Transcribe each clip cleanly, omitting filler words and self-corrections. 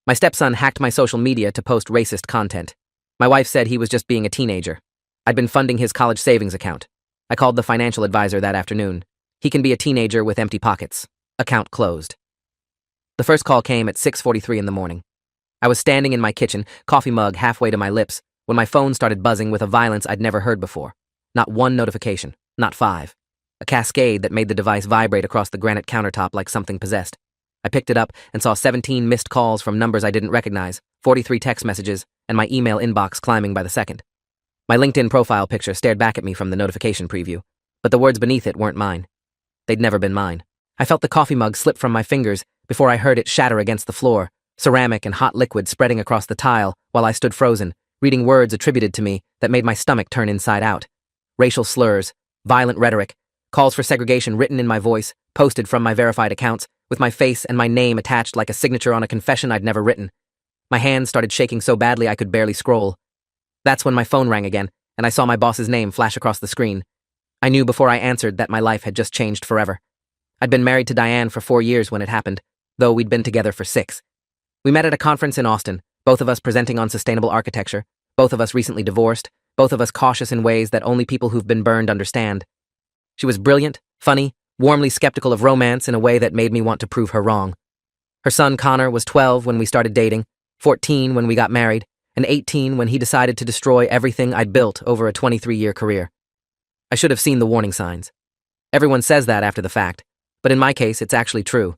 My stepson hacked my social media to post racist content. My wife said he was just being a teenager. I'd been funding his college savings account. I called the financial advisor that afternoon. He can be a teenager with empty pockets. Account closed. The first call came at 6:43 in the morning. I was standing in my kitchen, coffee mug halfway to my lips, when my phone started buzzing with a violence I'd never heard before. Not one notification, not five. A cascade that made the device vibrate across the granite countertop like something possessed. I picked it up and saw 17 missed calls from numbers I didn't recognize, 43 text messages, and my email inbox climbing by the second. My LinkedIn profile picture stared back at me from the notification preview, but the words beneath it weren't mine. They'd never been mine. I felt the coffee mug slip from my fingers before I heard it shatter against the floor, ceramic and hot liquid spreading across the tile while I stood frozen, reading words attributed to me that made my stomach turn inside out. Racial slurs, violent rhetoric, calls for segregation written in my voice, posted from my verified accounts, with my face and my name attached like a signature on a confession I'd never written. My hands started shaking so badly I could barely scroll. That's when my phone rang again, and I saw my boss's name flash across the screen. I knew before I answered that my life had just changed forever. I'd been married to Diane for 4 years when it happened, though we'd been together for 6. We met at a conference in Austin, both of us presenting on sustainable architecture, both of us recently divorced, both of us cautious in ways that only people who've been burned understand. She was brilliant, funny, warmly skeptical of romance in a way that made me want to prove her wrong. Her son Connor was 12 when we started dating, 14 when we got married, and 18 when he decided to destroy everything I'd built over a 23-year career. I should have seen the warning signs. Everyone says that after the fact, but in my case, it's actually true.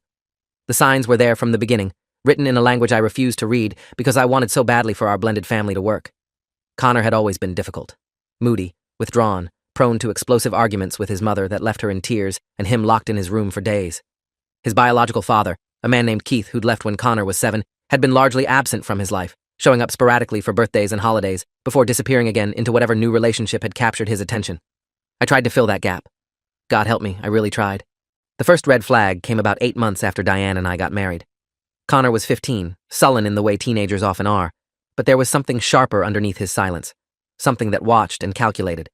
The signs were there from the beginning, written in a language I refused to read because I wanted so badly for our blended family to work. Connor had always been difficult, moody, withdrawn, prone to explosive arguments with his mother that left her in tears and him locked in his room for days. His biological father, a man named Keith who'd left when Connor was 7, had been largely absent from his life, showing up sporadically for birthdays and holidays before disappearing again into whatever new relationship had captured his attention. I tried to fill that gap. God help me, I really tried. The first red flag came about 8 months after Diane and I got married. Connor was 15, sullen in the way teenagers often are, but there was something sharper underneath his silence, something that watched and calculated.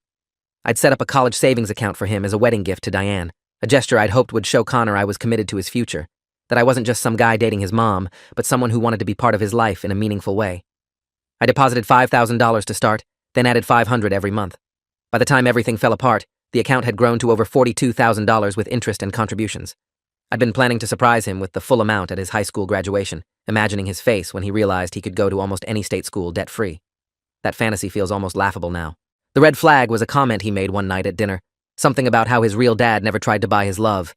I'd set up a college savings account for him as a wedding gift to Diane, a gesture I'd hoped would show Connor I was committed to his future, that I wasn't just some guy dating his mom, but someone who wanted to be part of his life in a meaningful way. I deposited $5,000 to start, then added $500 every month. By the time everything fell apart, the account had grown to over $42,000 with interest and contributions. I'd been planning to surprise him with the full amount at his high school graduation, imagining his face when he realized he could go to almost any state school debt-free. That fantasy feels almost laughable now. The red flag was a comment he made one night at dinner, something about how his real dad never tried to buy his love.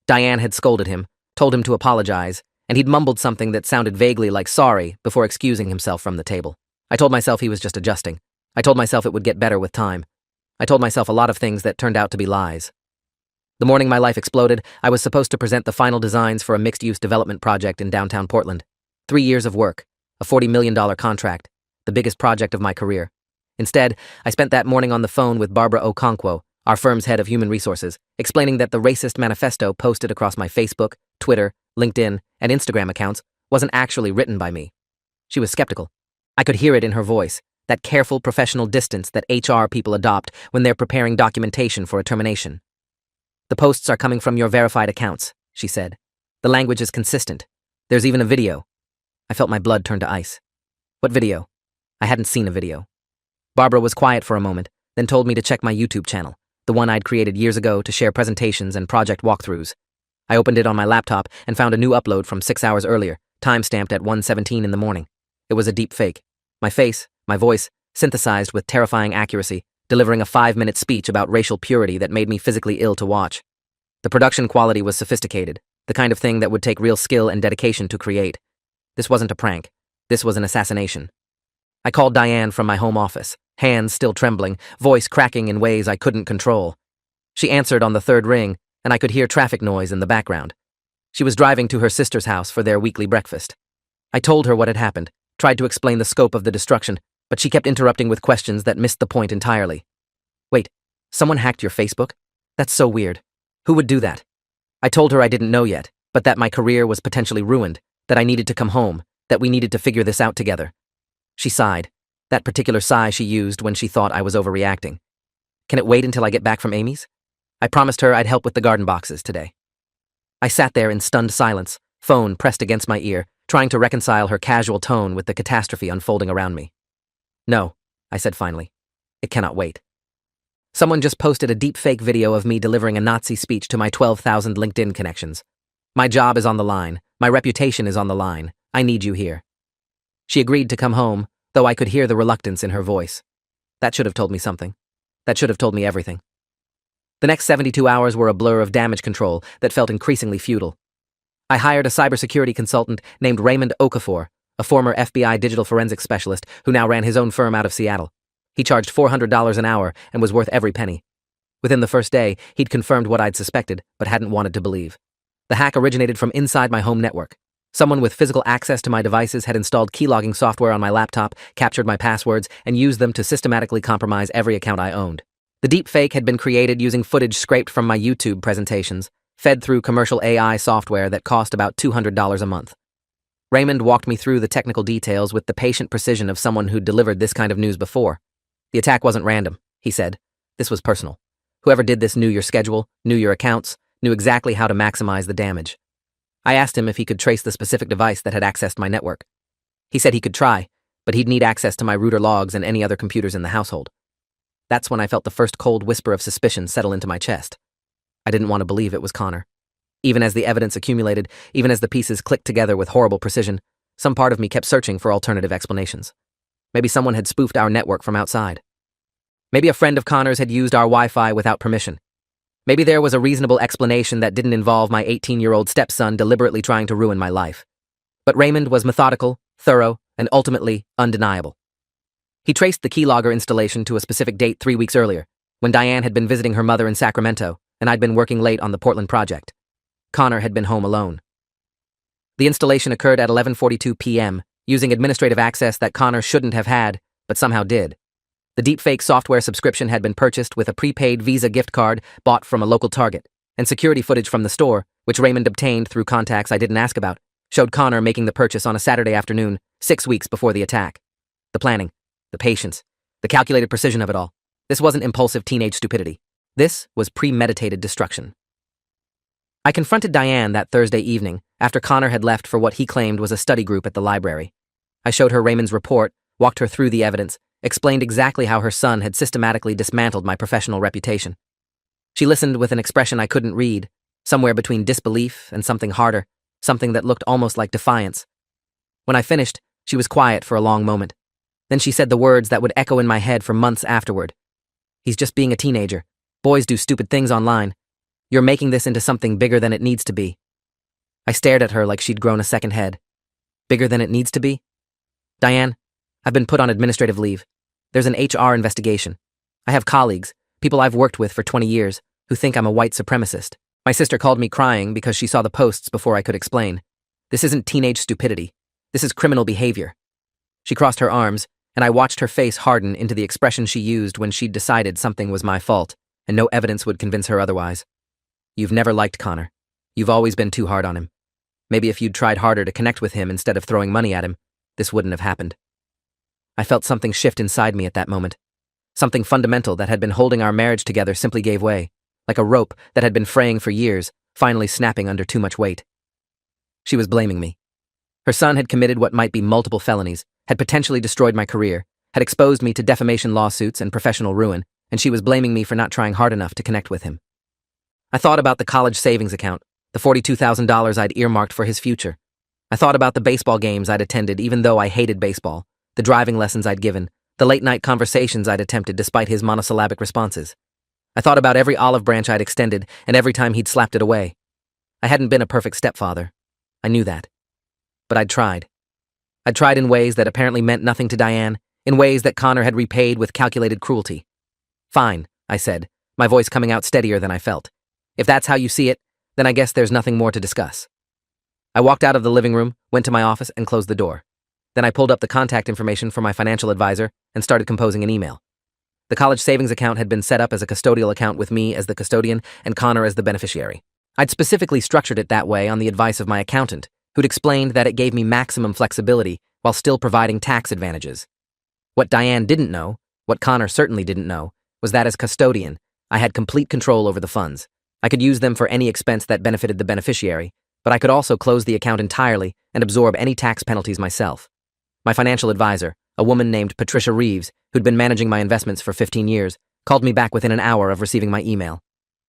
Diane had scolded him, told him to apologize, and he'd mumbled something that sounded vaguely like sorry before excusing himself from the table. I told myself he was just adjusting. I told myself it would get better with time. I told myself a lot of things that turned out to be lies. The morning my life exploded, I was supposed to present the final designs for a mixed-use development project in downtown Portland. 3 years of work, a $40 million contract, the biggest project of my career. Instead, I spent that morning on the phone with Barbara Okonkwo, our firm's head of human resources, explaining that the racist manifesto posted across my Facebook, Twitter, LinkedIn, and Instagram accounts wasn't actually written by me. She was skeptical. I could hear it in her voice, that careful professional distance that HR people adopt when they're preparing documentation for a termination. The posts are coming from your verified accounts, she said. The language is consistent. There's even a video. I felt my blood turn to ice. What video? I hadn't seen a video. Barbara was quiet for a moment, then told me to check my YouTube channel, the one I'd created years ago to share presentations and project walkthroughs. I opened it on my laptop and found a new upload from 6 hours earlier, time-stamped at 1:17 in the morning. It was a deep fake. My face, my voice, synthesized with terrifying accuracy, delivering a 5-minute speech about racial purity that made me physically ill to watch. The production quality was sophisticated, the kind of thing that would take real skill and dedication to create. This wasn't a prank. This was an assassination. I called Diane from my home office, hands still trembling, voice cracking in ways I couldn't control. She answered on the third ring, and I could hear traffic noise in the background. She was driving to her sister's house for their weekly breakfast. I told her what had happened, tried to explain the scope of the destruction, but she kept interrupting with questions that missed the point entirely. Wait, someone hacked your Facebook? That's so weird. Who would do that? I told her I didn't know yet, but that my career was potentially ruined, that I needed to come home, that we needed to figure this out together. She sighed, that particular sigh she used when she thought I was overreacting. Can it wait until I get back from Amy's? I promised her I'd help with the garden boxes today. I sat there in stunned silence, phone pressed against my ear, trying to reconcile her casual tone with the catastrophe unfolding around me. "No," I said finally. "It cannot wait." Someone just posted a deepfake video of me delivering a Nazi speech to my 12,000 LinkedIn connections. "My job is on the line. My reputation is on the line. I need you here." She agreed to come home, though I could hear the reluctance in her voice. That should have told me something. That should have told me everything. The next 72 hours were a blur of damage control that felt increasingly futile. I hired a cybersecurity consultant named Raymond Okafor, a former FBI digital forensics specialist who now ran his own firm out of Seattle. He charged $400 an hour and was worth every penny. Within the first day, he'd confirmed what I'd suspected, but hadn't wanted to believe. The hack originated from inside my home network. Someone with physical access to my devices had installed keylogging software on my laptop, captured my passwords, and used them to systematically compromise every account I owned. The deepfake had been created using footage scraped from my YouTube presentations, fed through commercial AI software that cost about $200 a month. Raymond walked me through the technical details with the patient precision of someone who'd delivered this kind of news before. "The attack wasn't random," he said. "This was personal. Whoever did this knew your schedule, knew your accounts, knew exactly how to maximize the damage." I asked him if he could trace the specific device that had accessed my network. He said he could try, but he'd need access to my router logs and any other computers in the household. That's when I felt the first cold whisper of suspicion settle into my chest. I didn't want to believe it was Connor. Even as the evidence accumulated, even as the pieces clicked together with horrible precision, some part of me kept searching for alternative explanations. Maybe someone had spoofed our network from outside. Maybe a friend of Connor's had used our Wi-Fi without permission. Maybe there was a reasonable explanation that didn't involve my 18-year-old stepson deliberately trying to ruin my life. But Raymond was methodical, thorough, and ultimately undeniable. He traced the keylogger installation to a specific date 3 weeks earlier, when Diane had been visiting her mother in Sacramento, and I'd been working late on the Portland project. Connor had been home alone. The installation occurred at 11:42 p.m., using administrative access that Connor shouldn't have had, but somehow did. The deepfake software subscription had been purchased with a prepaid Visa gift card bought from a local Target, and security footage from the store, which Raymond obtained through contacts I didn't ask about, showed Connor making the purchase on a Saturday afternoon, 6 weeks before the attack. The planning, the patience, the calculated precision of it all. This wasn't impulsive teenage stupidity. This was premeditated destruction. I confronted Diane that Thursday evening, after Connor had left for what he claimed was a study group at the library. I showed her Raymond's report, walked her through the evidence, explained exactly how her son had systematically dismantled my professional reputation. She listened with an expression I couldn't read, somewhere between disbelief and something harder, something that looked almost like defiance. When I finished, she was quiet for a long moment. Then she said the words that would echo in my head for months afterward. "He's just being a teenager. Boys do stupid things online. You're making this into something bigger than it needs to be." I stared at her like she'd grown a second head. Bigger than it needs to be? "Diane, I've been put on administrative leave. There's an HR investigation. I have colleagues, people I've worked with for 20 years, who think I'm a white supremacist." My sister called me crying because she saw the posts before I could explain. "This isn't teenage stupidity. This is criminal behavior." She crossed her arms, and I watched her face harden into the expression she used when she'd decided something was my fault, and no evidence would convince her otherwise. "You've never liked Connor. You've always been too hard on him. Maybe if you'd tried harder to connect with him instead of throwing money at him, this wouldn't have happened." I felt something shift inside me at that moment. Something fundamental that had been holding our marriage together simply gave way, like a rope that had been fraying for years, finally snapping under too much weight. She was blaming me. Her son had committed what might be multiple felonies, had potentially destroyed my career, had exposed me to defamation lawsuits and professional ruin, and she was blaming me for not trying hard enough to connect with him. I thought about the college savings account, the $42,000 I'd earmarked for his future. I thought about the baseball games I'd attended even though I hated baseball, the driving lessons I'd given, the late-night conversations I'd attempted despite his monosyllabic responses. I thought about every olive branch I'd extended and every time he'd slapped it away. I hadn't been a perfect stepfather. I knew that. But I'd tried. I'd tried in ways that apparently meant nothing to Diane, in ways that Connor had repaid with calculated cruelty. "Fine," I said, my voice coming out steadier than I felt. "If that's how you see it, then I guess there's nothing more to discuss." I walked out of the living room, went to my office, and closed the door. Then I pulled up the contact information for my financial advisor and started composing an email. The college savings account had been set up as a custodial account with me as the custodian and Connor as the beneficiary. I'd specifically structured it that way on the advice of my accountant, who'd explained that it gave me maximum flexibility while still providing tax advantages. What Diane didn't know, what Connor certainly didn't know, was that as custodian, I had complete control over the funds. I could use them for any expense that benefited the beneficiary, But I could also close the account entirely and absorb any tax penalties myself. My financial advisor, a woman named Patricia Reeves, who'd been managing my investments for 15 years, called me back within an hour of receiving my email.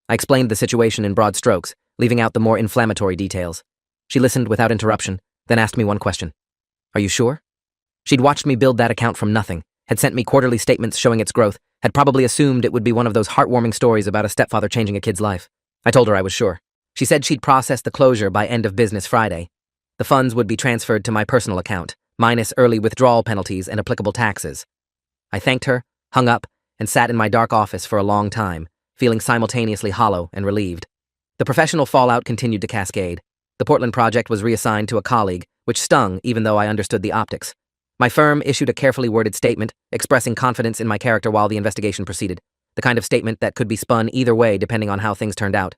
I explained the situation in broad strokes, leaving out the more inflammatory details. She listened without interruption, then asked me one question. Are you sure? She'd watched me build that account from nothing, had sent me quarterly statements showing its growth, had probably assumed it would be one of those heartwarming stories about a stepfather changing a kid's life. I told her I was sure. She said she'd process the closure by end of business Friday. The funds would be transferred to my personal account, minus early withdrawal penalties and applicable taxes. I thanked her, hung up, and sat in my dark office for a long time, feeling simultaneously hollow and relieved. The professional fallout continued to cascade. The Portland project was reassigned to a colleague, which stung even though I understood the optics. My firm issued a carefully worded statement, expressing confidence in my character while the investigation proceeded, the kind of statement that could be spun either way depending on how things turned out.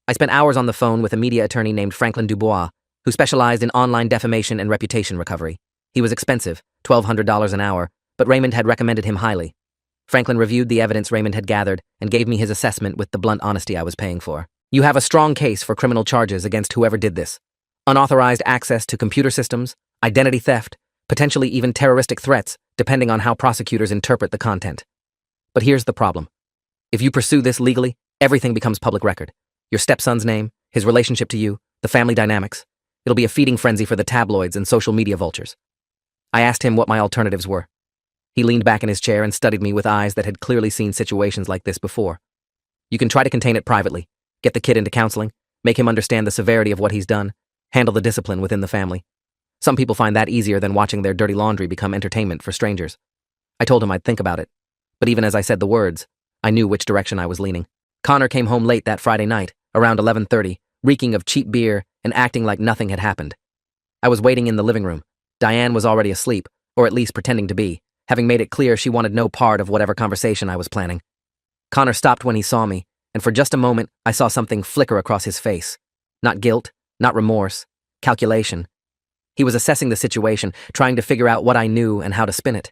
I spent hours on the phone with a media attorney named Franklin Dubois, who specialized in online defamation and reputation recovery. He was expensive, $1,200 an hour, but Raymond had recommended him highly. Franklin reviewed the evidence Raymond had gathered and gave me his assessment with the blunt honesty I was paying for. You have a strong case for criminal charges against whoever did this. Unauthorized access to computer systems, identity theft, potentially even terroristic threats, depending on how prosecutors interpret the content. But here's the problem. If you pursue this legally, everything becomes public record. Your stepson's name, his relationship to you, the family dynamics. It'll be a feeding frenzy for the tabloids and social media vultures. I asked him what my alternatives were. He leaned back in his chair and studied me with eyes that had clearly seen situations like this before. You can try to contain it privately, get the kid into counseling, make him understand the severity of what he's done, handle the discipline within the family. Some people find that easier than watching their dirty laundry become entertainment for strangers. I told him I'd think about it. But even as I said the words, I knew which direction I was leaning. Connor came home late that Friday night, around 11:30, reeking of cheap beer and acting like nothing had happened. I was waiting in the living room. Diane was already asleep, or at least pretending to be, having made it clear she wanted no part of whatever conversation I was planning. Connor stopped when he saw me, and for just a moment, I saw something flicker across his face. Not guilt, not remorse, calculation. He was assessing the situation, trying to figure out what I knew and how to spin it.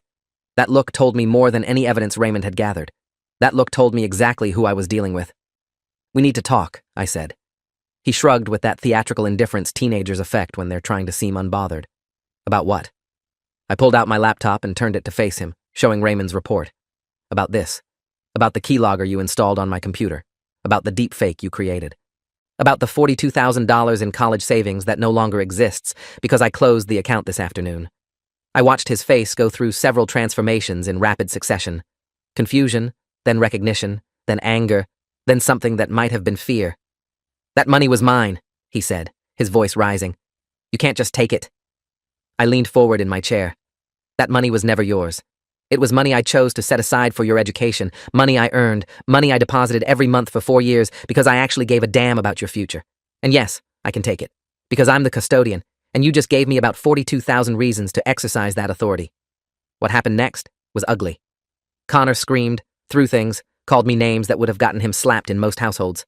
That look told me more than any evidence Raymond had gathered. That look told me exactly who I was dealing with. We need to talk, I said. He shrugged with that theatrical indifference teenagers affect when they're trying to seem unbothered. About what? I pulled out my laptop and turned it to face him, showing Raymond's report. About this. About the keylogger you installed on my computer. About the deepfake you created. About the $42,000 in college savings that no longer exists because I closed the account this afternoon. I watched his face go through several transformations in rapid succession. Confusion, then recognition, then anger, then something that might have been fear. That money was mine, he said, his voice rising. You can't just take it. I leaned forward in my chair. That money was never yours. It was money I chose to set aside for your education, money I earned, money I deposited every month for 4 years because I actually gave a damn about your future. And yes, I can take it, because I'm the custodian, and you just gave me about 42,000 reasons to exercise that authority. What happened next was ugly. Connor screamed, threw things, called me names that would have gotten him slapped in most households.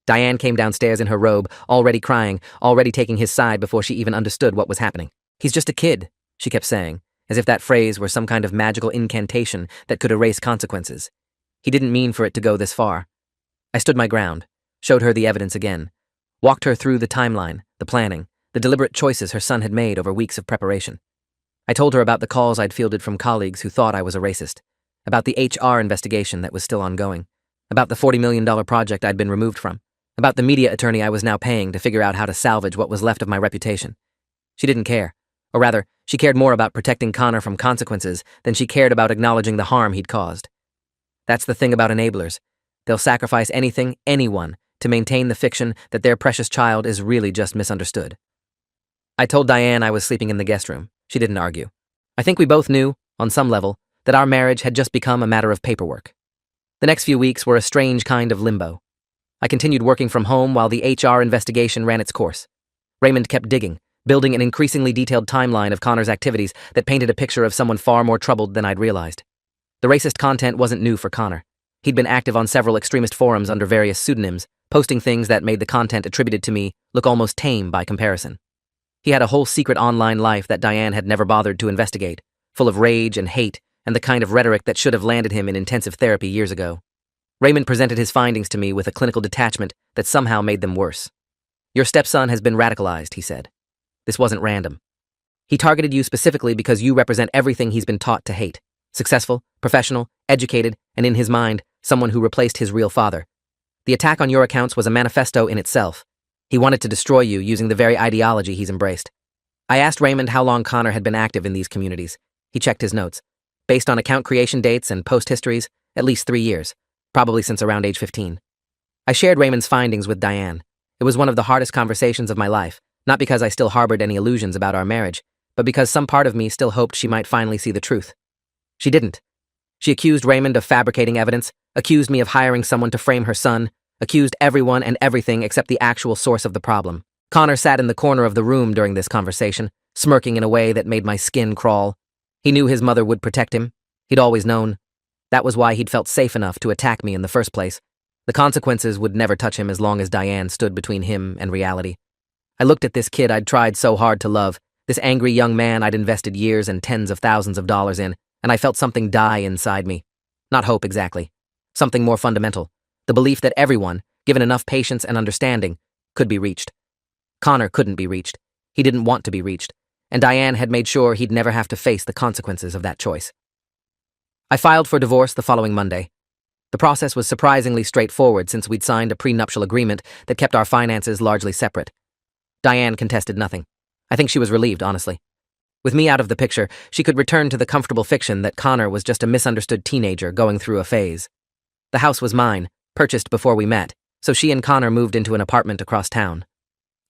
Diane came downstairs in her robe, already crying, already taking his side before she even understood what was happening. He's just a kid, she kept saying, as if that phrase were some kind of magical incantation that could erase consequences. He didn't mean for it to go this far. I stood my ground, showed her the evidence again, walked her through the timeline, the planning, the deliberate choices her son had made over weeks of preparation. I told her about the calls I'd fielded from colleagues who thought I was a racist, about the HR investigation that was still ongoing, about the $40 million project I'd been removed from, about the media attorney I was now paying to figure out how to salvage what was left of my reputation. She didn't care. Or rather, she cared more about protecting Connor from consequences than she cared about acknowledging the harm he'd caused. That's the thing about enablers. They'll sacrifice anything, anyone, to maintain the fiction that their precious child is really just misunderstood. I told Diane I was sleeping in the guest room. She didn't argue. I think we both knew, on some level, that our marriage had just become a matter of paperwork. The next few weeks were a strange kind of limbo. I continued working from home while the HR investigation ran its course. Raymond kept digging, building an increasingly detailed timeline of Connor's activities that painted a picture of someone far more troubled than I'd realized. The racist content wasn't new for Connor. He'd been active on several extremist forums under various pseudonyms, posting things that made the content attributed to me look almost tame by comparison. He had a whole secret online life that Diane had never bothered to investigate, full of rage and hate and the kind of rhetoric that should have landed him in intensive therapy years ago. Raymond presented his findings to me with a clinical detachment that somehow made them worse. Your stepson has been radicalized, he said. This wasn't random. He targeted you specifically because you represent everything he's been taught to hate. Successful, professional, educated, and in his mind, someone who replaced his real father. The attack on your accounts was a manifesto in itself. He wanted to destroy you using the very ideology he's embraced. I asked Raymond how long Connor had been active in these communities. He checked his notes. Based on account creation dates and post histories, at least 3 years, probably since around age 15. I shared Raymond's findings with Diane. It was one of the hardest conversations of my life, not because I still harbored any illusions about our marriage, but because some part of me still hoped she might finally see the truth. She didn't. She accused Raymond of fabricating evidence, accused me of hiring someone to frame her son, accused everyone and everything except the actual source of the problem. Connor sat in the corner of the room during this conversation, smirking in a way that made my skin crawl. He knew his mother would protect him. He'd always known. That was why he'd felt safe enough to attack me in the first place. The consequences would never touch him as long as Diane stood between him and reality. I looked at this kid I'd tried so hard to love, this angry young man I'd invested years and tens of thousands of dollars in, and I felt something die inside me. Not hope exactly. Something more fundamental. The belief that everyone, given enough patience and understanding, could be reached. Connor couldn't be reached. He didn't want to be reached, and Diane had made sure he'd never have to face the consequences of that choice. I filed for divorce the following Monday. The process was surprisingly straightforward since we'd signed a prenuptial agreement that kept our finances largely separate. Diane contested nothing. I think she was relieved, honestly. With me out of the picture, she could return to the comfortable fiction that Connor was just a misunderstood teenager going through a phase. The house was mine, purchased before we met, so she and Connor moved into an apartment across town.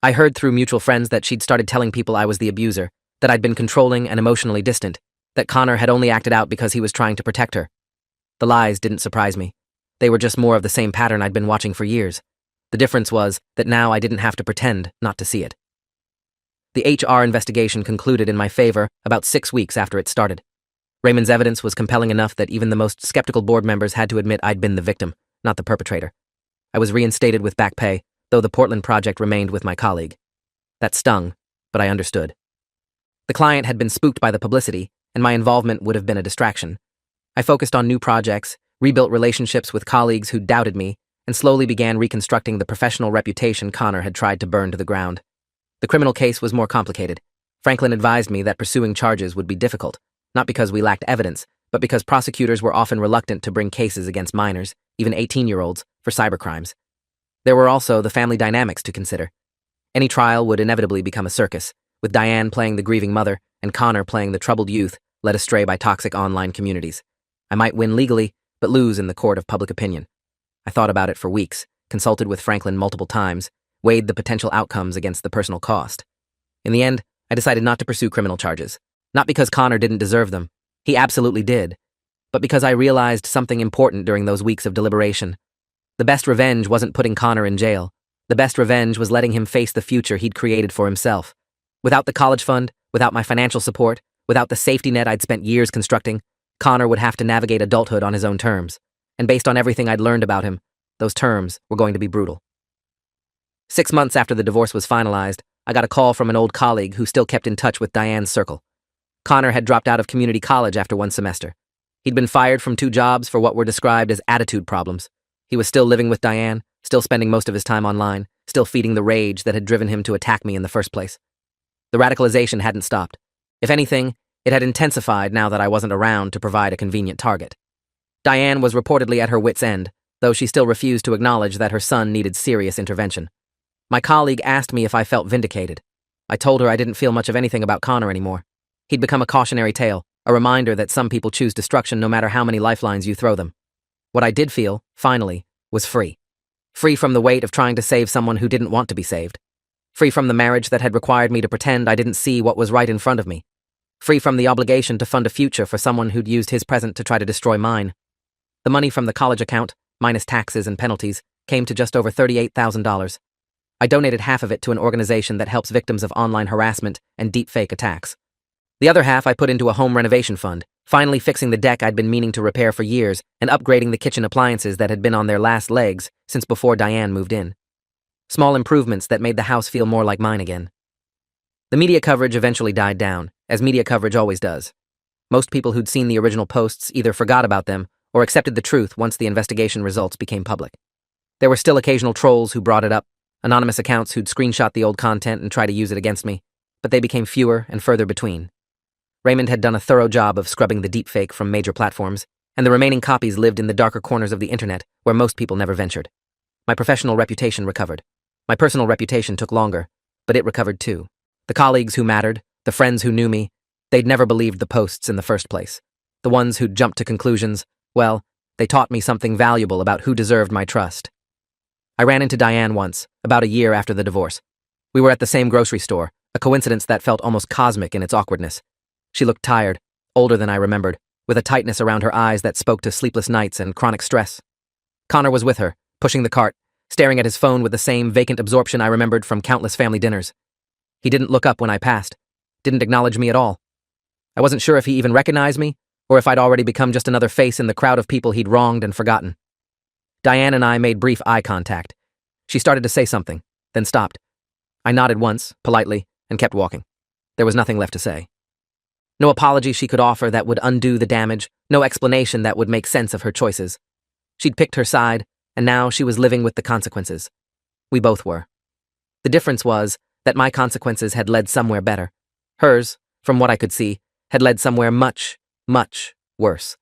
I heard through mutual friends that she'd started telling people I was the abuser, that I'd been controlling and emotionally distant, that Connor had only acted out because he was trying to protect her. The lies didn't surprise me. They were just more of the same pattern I'd been watching for years. The difference was that now I didn't have to pretend not to see it. The HR investigation concluded in my favor about 6 weeks after it started. Raymond's evidence was compelling enough that even the most skeptical board members had to admit I'd been the victim, not the perpetrator. I was reinstated with back pay, though the Portland project remained with my colleague. That stung, but I understood. The client had been spooked by the publicity, and my involvement would have been a distraction. I focused on new projects, rebuilt relationships with colleagues who doubted me, and slowly began reconstructing the professional reputation Connor had tried to burn to the ground. The criminal case was more complicated. Franklin advised me that pursuing charges would be difficult, not because we lacked evidence, but because prosecutors were often reluctant to bring cases against minors, even 18-year-olds, for cybercrimes. There were also the family dynamics to consider. Any trial would inevitably become a circus, with Diane playing the grieving mother and Connor playing the troubled youth led astray by toxic online communities. I might win legally, but lose in the court of public opinion. I thought about it for weeks, consulted with Franklin multiple times, weighed the potential outcomes against the personal cost. In the end, I decided not to pursue criminal charges. Not because Connor didn't deserve them. He absolutely did. But because I realized something important during those weeks of deliberation. The best revenge wasn't putting Connor in jail. The best revenge was letting him face the future he'd created for himself. Without the college fund, without my financial support, without the safety net I'd spent years constructing, Connor would have to navigate adulthood on his own terms. And based on everything I'd learned about him, those terms were going to be brutal. 6 months after the divorce was finalized, I got a call from an old colleague who still kept in touch with Diane's circle. Connor had dropped out of community college after 1 semester. He'd been fired from 2 jobs for what were described as attitude problems. He was still living with Diane, still spending most of his time online, still feeding the rage that had driven him to attack me in the first place. The radicalization hadn't stopped. If anything, it had intensified now that I wasn't around to provide a convenient target. Diane was reportedly at her wit's end, though she still refused to acknowledge that her son needed serious intervention. My colleague asked me if I felt vindicated. I told her I didn't feel much of anything about Connor anymore. He'd become a cautionary tale, a reminder that some people choose destruction no matter how many lifelines you throw them. What I did feel, finally, was free. Free from the weight of trying to save someone who didn't want to be saved. Free from the marriage that had required me to pretend I didn't see what was right in front of me. Free from the obligation to fund a future for someone who'd used his present to try to destroy mine. The money from the college account, minus taxes and penalties, came to just over $38,000. I donated half of it to an organization that helps victims of online harassment and deepfake attacks. The other half I put into a home renovation fund, finally fixing the deck I'd been meaning to repair for years and upgrading the kitchen appliances that had been on their last legs since before Diane moved in. Small improvements that made the house feel more like mine again. The media coverage eventually died down, as media coverage always does. Most people who'd seen the original posts either forgot about them or accepted the truth once the investigation results became public. There were still occasional trolls who brought it up, Anonymous accounts who'd screenshot the old content and try to use it against me, but they became fewer and further between. Raymond had done a thorough job of scrubbing the deepfake from major platforms, and the remaining copies lived in the darker corners of the internet where most people never ventured. My professional reputation recovered. My personal reputation took longer, but it recovered too. The colleagues who mattered, the friends who knew me, they'd never believed the posts in the first place. The ones who'd jumped to conclusions, well, they taught me something valuable about who deserved my trust. I ran into Diane once, about a year after the divorce. We were at the same grocery store, a coincidence that felt almost cosmic in its awkwardness. She looked tired, older than I remembered, with a tightness around her eyes that spoke to sleepless nights and chronic stress. Connor was with her, pushing the cart, staring at his phone with the same vacant absorption I remembered from countless family dinners. He didn't look up when I passed, didn't acknowledge me at all. I wasn't sure if he even recognized me, or if I'd already become just another face in the crowd of people he'd wronged and forgotten. Diane and I made brief eye contact. She started to say something, then stopped. I nodded once, politely, and kept walking. There was nothing left to say. No apology she could offer that would undo the damage, no explanation that would make sense of her choices. She'd picked her side, and now she was living with the consequences. We both were. The difference was that my consequences had led somewhere better. Hers, from what I could see, had led somewhere much, much worse.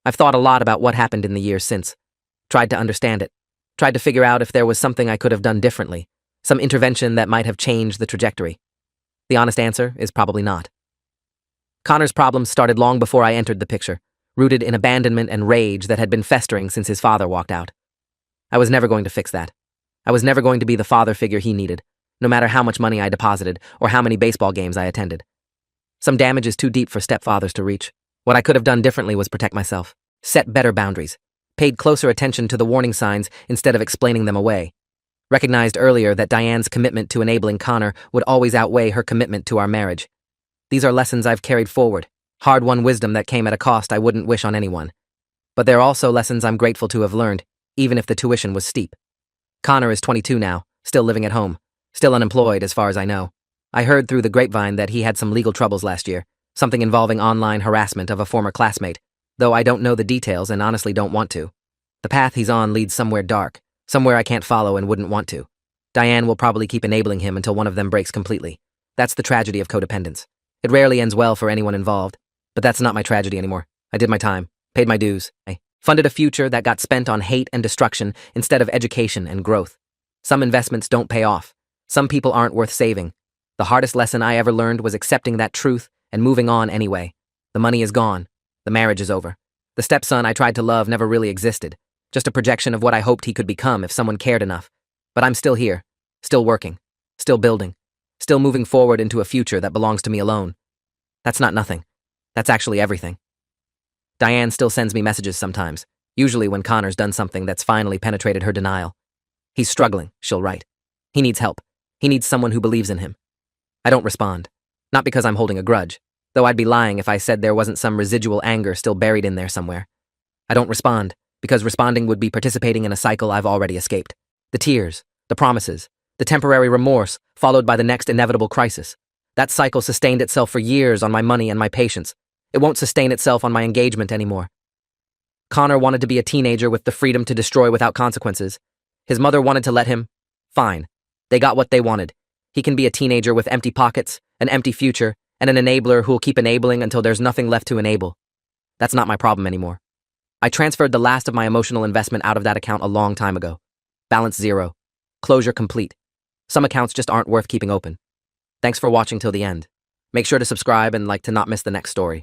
I've thought a lot about what happened in the years since, tried to understand it, tried to figure out if there was something I could have done differently, some intervention that might have changed the trajectory. The honest answer is probably not. Connor's problems started long before I entered the picture, rooted in abandonment and rage that had been festering since his father walked out. I was never going to fix that. I was never going to be the father figure he needed, no matter how much money I deposited or how many baseball games I attended. Some damage is too deep for stepfathers to reach. What I could have done differently was protect myself, set better boundaries, paid closer attention to the warning signs instead of explaining them away. Recognized earlier that Diane's commitment to enabling Connor would always outweigh her commitment to our marriage. These are lessons I've carried forward, hard-won wisdom that came at a cost I wouldn't wish on anyone. But they're also lessons I'm grateful to have learned, even if the tuition was steep. Connor is 22 now, still living at home, still unemployed as far as I know. I heard through the grapevine that he had some legal troubles last year, something involving online harassment of a former classmate, though I don't know the details and honestly don't want to. The path he's on leads somewhere dark, somewhere I can't follow and wouldn't want to. Diane will probably keep enabling him until one of them breaks completely. That's the tragedy of codependence. It rarely ends well for anyone involved, but that's not my tragedy anymore. I did my time, paid my dues. I funded a future that got spent on hate and destruction instead of education and growth. Some investments don't pay off. Some people aren't worth saving. The hardest lesson I ever learned was accepting that truth and moving on anyway. The money is gone. The marriage is over. The stepson I tried to love never really existed, just a projection of what I hoped he could become if someone cared enough. But I'm still here, still working, still building, still moving forward into a future that belongs to me alone. That's not nothing. That's actually everything. Diane still sends me messages sometimes, usually when Connor's done something that's finally penetrated her denial. He's struggling, she'll write. He needs help. He needs someone who believes in him. I don't respond. Not because I'm holding a grudge, though I'd be lying if I said there wasn't some residual anger still buried in there somewhere. I don't respond, because responding would be participating in a cycle I've already escaped. The tears, the promises, the temporary remorse, followed by the next inevitable crisis. That cycle sustained itself for years on my money and my patience. It won't sustain itself on my engagement anymore. Connor wanted to be a teenager with the freedom to destroy without consequences. His mother wanted to let him. Fine. They got what they wanted. He can be a teenager with empty pockets, an empty future, and an enabler who'll keep enabling until there's nothing left to enable. That's not my problem anymore. I transferred the last of my emotional investment out of that account a long time ago. Balance zero. Closure complete. Some accounts just aren't worth keeping open. Thanks for watching till the end. Make sure to subscribe and like to not miss the next story.